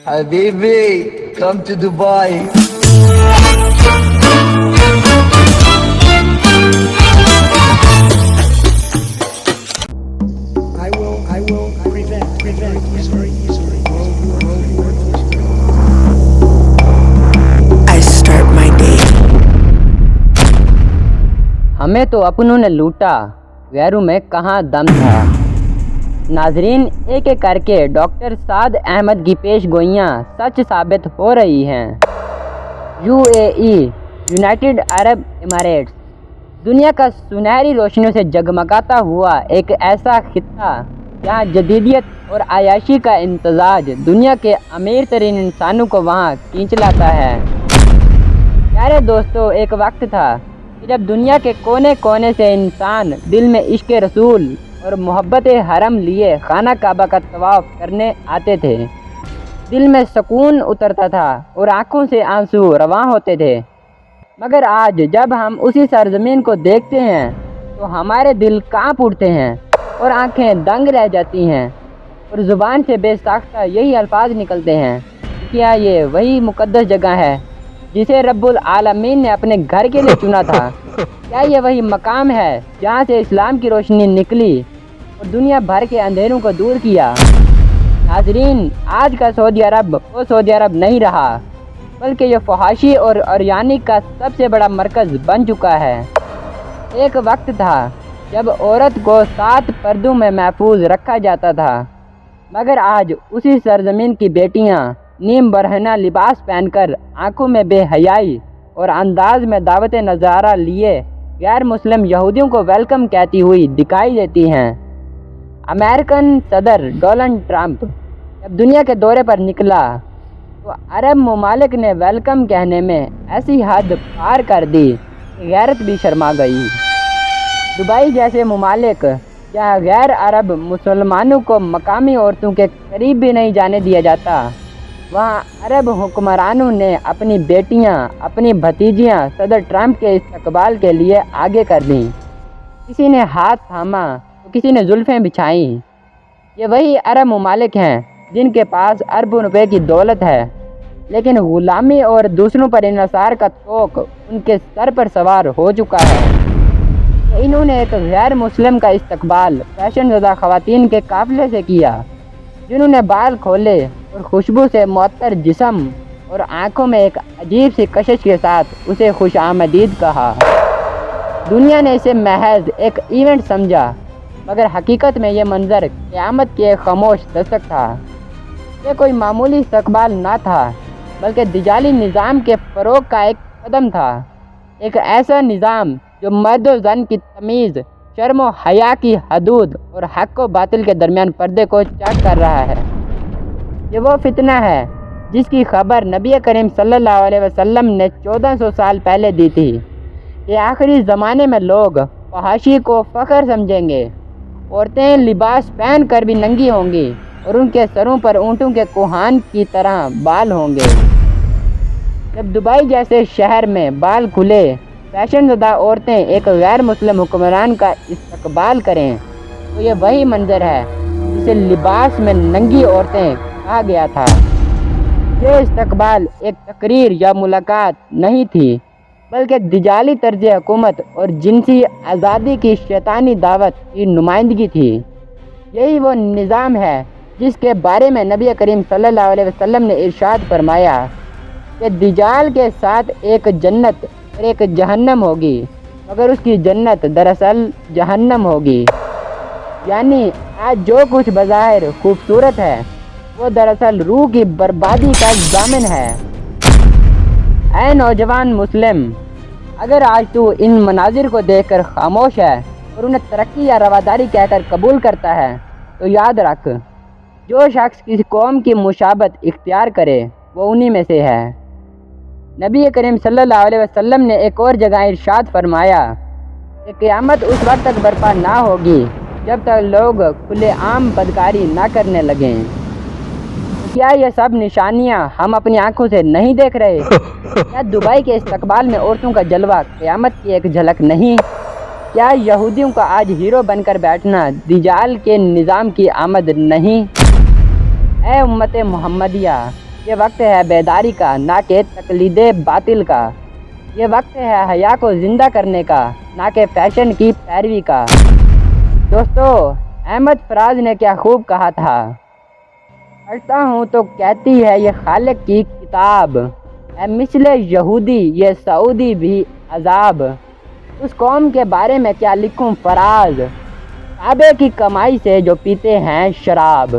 Habibi, come to Dubai. I will prevent very easily World War II. I start my day. हमें तो अपनों ने लूटा, गैरों में कहाँ दम था। नाजरीन, एक एक करके डॉक्टर साद अहमद की पेश गोइयाँ सच साबित हो रही हैं। यूएई, यूनाइटेड अरब इमारेट्स, दुनिया का सुनहरी रोशनियों से जगमगाता हुआ एक ऐसा खित्ता जहाँ जदीदियत और आयाशी का इम्तजाज दुनिया के अमीर तरीन इंसानों को वहाँ खींच लाता है। प्यारे दोस्तों, एक वक्त था कि जब दुनिया के कोने कोने से इंसान दिल में इश्क रसूल और मोहब्बत हरम लिए खाना काबा का तवाफ़ करने आते थे। दिल में सुकून उतरता था और आँखों से आंसू रवां होते थे। मगर आज जब हम उसी सरजमीन को देखते हैं तो हमारे दिल कांप उठते हैं और आंखें दंग रह जाती हैं और ज़ुबान से बेसाख्ता यही अल्फाज निकलते हैं, क्या ये वही मुक़द्दस जगह है जिसे रब्बुल आलमीन ने अपने घर के लिए चुना था? क्या ये वही मकाम है जहाँ से इस्लाम की रोशनी निकली और दुनिया भर के अंधेरों को दूर किया? नाज़रीन, आज का सऊदी अरब वो सऊदी अरब नहीं रहा, बल्कि ये फहाशी और अरयानी का सबसे बड़ा मरकज़ बन चुका है। एक वक्त था जब औरत को 7 पर्दों में महफूज रखा जाता था, मगर आज उसी सरजमीन की बेटियां नीम बरहना लिबास पहनकर आंखों में बेहयाई और अंदाज में दावत नज़ारा लिए गैर मुस्लिम यहूदियों को वेलकम कहती हुई दिखाई देती हैं। अमेरिकन सदर डोनाल्ड ट्रंप जब दुनिया के दौरे पर निकला तो अरब ममालिक ने वेलकम कहने में ऐसी हद पार कर दी कि गैरत भी शर्मा गई। दुबई जैसे ममालिक जहाँ गैर अरब मुसलमानों को मकामी औरतों के करीब भी नहीं जाने दिया जाता, वहाँ अरब हुक्मरानों ने अपनी बेटियाँ, अपनी भतीजियाँ सदर ट्रंप के इस्तकबाल के लिए आगे कर दीं। किसी ने हाथ थामा तो किसी ने जुल्फ़ें बिछाईं। ये वही अरब ममालिक हैं जिनके पास अरबों रुपए की दौलत है, लेकिन ग़ुलामी और दूसरों पर इन्हिसार का तोक उनके सर पर सवार हो चुका है। इन्होंने एक गैर मुस्लिम का इस्तकबाल फैशन ज़दा ख़वातीन के काफ़िले से किया, जिन्होंने बाल खोले और खुशबू से मुअत्तर जिस्म और आँखों में एक अजीब सी कशिश के साथ उसे खुश आमदीद कहा। दुनिया ने इसे महज एक इवेंट समझा, मगर हकीकत में ये मंजर क़यामत की एक खामोश दस्तक था। ये कोई मामूली इस्तकबाल ना था, बल्कि दिजाली निज़ाम के फ़रोग़ का एक कदम था। एक ऐसा निज़ाम जो मर्द और ज़न की तमीज़, शर्म व हया की हदूद और हक़ व बातिल के दरमियान पर्दे को चेक कर रहा है। ये वो फितना है जिसकी खबर नबी करीम सल्लल्लाहु अलैहि वसल्लम ने 1400 साल पहले दी थी कि आखिरी ज़माने में लोग फहाशी को फ़ख्र समझेंगे। औरतें लिबास पहन कर भी नंगी होंगी और उनके सरों पर ऊँटों के कोहान की तरह बाल होंगे। जब दुबई जैसे शहर में बाल खुले फैशन ज़दा औरतें एक गैर मुस्लिम हुक्मरान का इस्तकबाल करें, तो ये वही मंजर है जिसे लिबास में नंगी औरतें कहा गया था। ये इस्तकबाल एक तकरीर या मुलाकात नहीं थी, बल्कि दिजाली तर्ज हुकूमत और जिनसी आज़ादी की शैतानी दावत की नुमाइंदगी थी। यही वो निज़ाम है जिसके बारे में नबी करीम सल्लल्लाहु अलैहि वसल्लम ने इरशाद फरमाया कि दिजाल के साथ एक जन्नत और एक जहन्नम होगी, मगर उसकी जन्नत दरअसल जहन्नम होगी। यानी आज जो कुछ बज़ाहिर खूबसूरत है वो दरअसल रूह की बर्बादी का ज़ामिन है। ऐ नौजवान मुस्लिम, अगर आज तू इन मनाजिर को देखकर खामोश है और उन्हें तरक्की या रवादारी कहकर कबूल करता है, तो याद रख, जो शख्स किसी कौम की मुशाबत इख्तियार करे वो उन्हीं में से है। नबी करीम सल्लल्लाहु अलैहि वसल्लम ने एक और जगह इरशाद फरमाया कि क़यामत उस वक्त तक बर्पा ना होगी जब तक लोग खुलेआम बदकारी ना करने लगें। क्या ये सब निशानियां हम अपनी आंखों से नहीं देख रहे? क्या दुबई के इस्तकबाल में औरतों का जलवा क़यामत की एक झलक नहीं? क्या यहूदियों का आज हीरो बनकर बैठना दिजाल के निज़ाम की आमद नहीं? ऐ उम्मत मोहम्मदिया, یہ وقت ہے بیداری کا، نہ کہ تقلید باطل کا۔ یہ وقت ہے حیا کو زندہ کرنے کا، نہ کہ فیشن کی پیروی کا۔ دوستو، احمد فراز نے کیا خوب کہا تھا، پڑھتا ہوں تو کہتی ہے یہ خالق کی کتاب، اے مثل یہودی یہ سعودی بھی عذاب۔ اس قوم کے بارے میں کیا لکھوں فراز، کعبے کی کمائی سے جو پیتے ہیں شراب۔